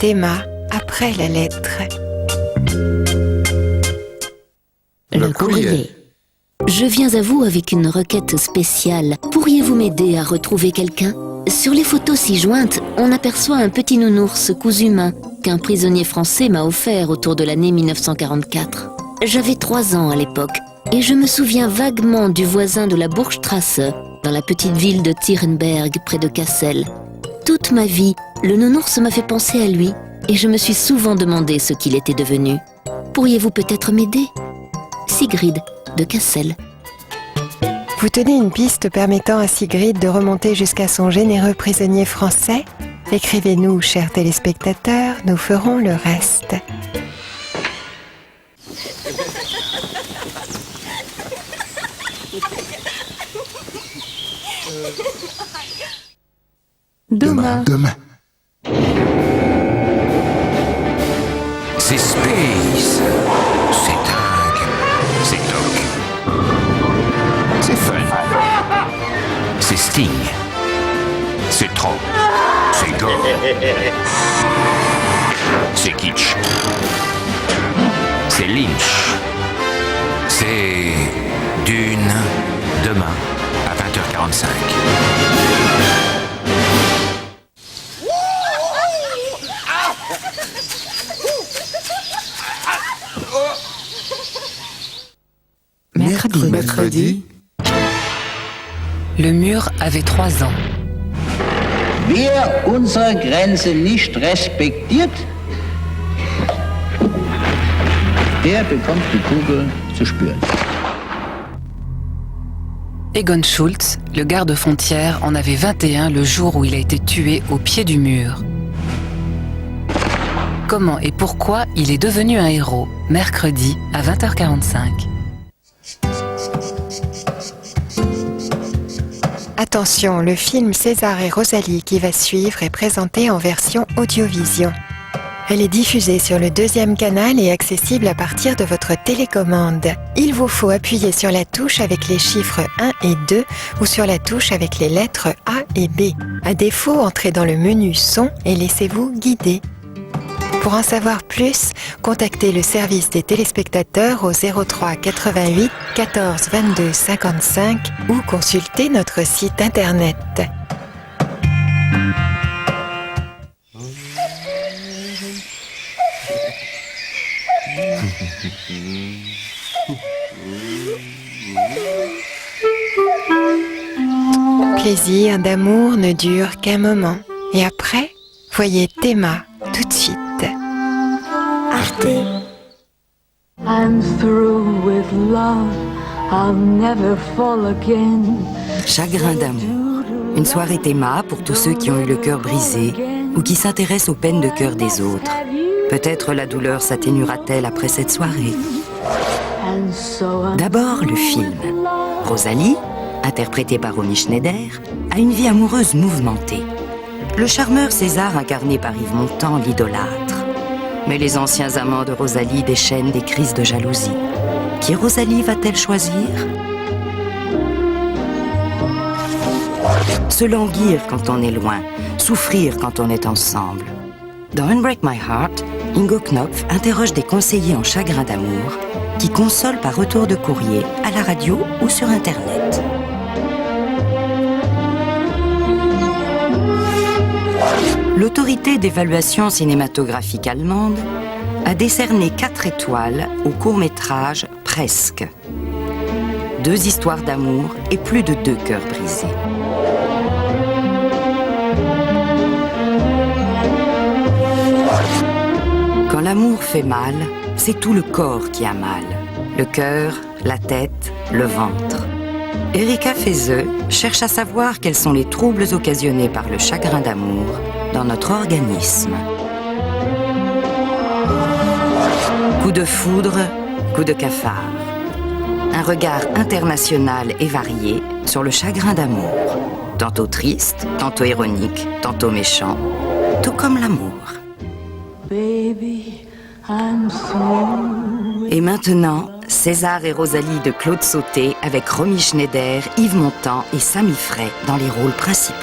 Théma après la lettre. Le courrier. Je viens à vous avec une requête spéciale. Pourriez-vous m'aider à retrouver quelqu'un ? Sur les photos ci-jointes, on aperçoit un petit nounours cousu main qu'un prisonnier français m'a offert autour de l'année 1944. J'avais 3 ans à l'époque et je me souviens vaguement du voisin de la Burgstrasse, dans la petite ville de Tierenberg près de Cassel. Toute ma vie, le nounours m'a fait penser à lui et je me suis souvent demandé ce qu'il était devenu. Pourriez-vous peut-être m'aider ? Sigrid de Cassel. Vous tenez une piste permettant à Sigrid de remonter jusqu'à son généreux prisonnier français ? Écrivez-nous, chers téléspectateurs, nous ferons le reste. Demain. C'est space. C'est dingue. C'est doc. C'est fun. C'est Sting. C'est trop. C'est gore. C'est kitsch. C'est Lynch. C'est Dune. Demain à 20h45. Mercredi. Le mur avait 3 ans. Wer unsere Grenze nicht respektiert, der bekommt die Kugel zu spüren. Egon Schultz, le garde-frontière, en avait 21 le jour où il a été tué au pied du mur. Comment et pourquoi il est devenu un héros ? Mercredi à 20h45. Attention, le film César et Rosalie qui va suivre est présenté en version audiovision. Elle est diffusée sur le 2e canal et accessible à partir de votre télécommande. Il vous faut appuyer sur la touche avec les chiffres 1 et 2 ou sur la touche avec les lettres A et B. À défaut, entrez dans le menu son et laissez-vous guider. Pour en savoir plus, contactez le service des téléspectateurs au 03 88 14 22 55 ou consultez notre site internet. Plaisir d'amour ne dure qu'un moment. Et après, voyez Théma tout de suite. Arte. I'm through with love, I'll never fall again. Chagrin d'amour. Une soirée Théma pour tous ceux qui ont eu le cœur brisé ou qui s'intéressent aux peines de cœur des autres. Peut-être la douleur s'atténuera-t-elle après cette soirée. D'abord, le film. Rosalie, interprétée par Romy Schneider, a une vie amoureuse mouvementée. Le charmeur César, incarné par Yves Montand, l'idolâtre. Mais les anciens amants de Rosalie déchaînent des crises de jalousie. Qui Rosalie va-t-elle choisir ? Se languir quand on est loin, souffrir quand on est ensemble. Dans Unbreak My Heart, Ingo Knopf interroge des conseillers en chagrin d'amour qui consolent par retour de courrier, à la radio ou sur Internet. L'autorité d'évaluation cinématographique allemande a décerné 4 étoiles au court-métrage Presque. 2 histoires d'amour et plus de 2 cœurs brisés. Quand l'amour fait mal, c'est tout le corps qui a mal. Le cœur, la tête, le ventre. Erika Fezeux cherche à savoir quels sont les troubles occasionnés par le chagrin d'amour dans notre organisme. Coup de foudre, coup de cafard. Un regard international et varié sur le chagrin d'amour. Tantôt triste, tantôt ironique, tantôt méchant, tout comme l'amour. Baby, I'm through. Et maintenant, César et Rosalie de Claude Sauté avec Romy Schneider, Yves Montand et Samy Frey dans les rôles principaux.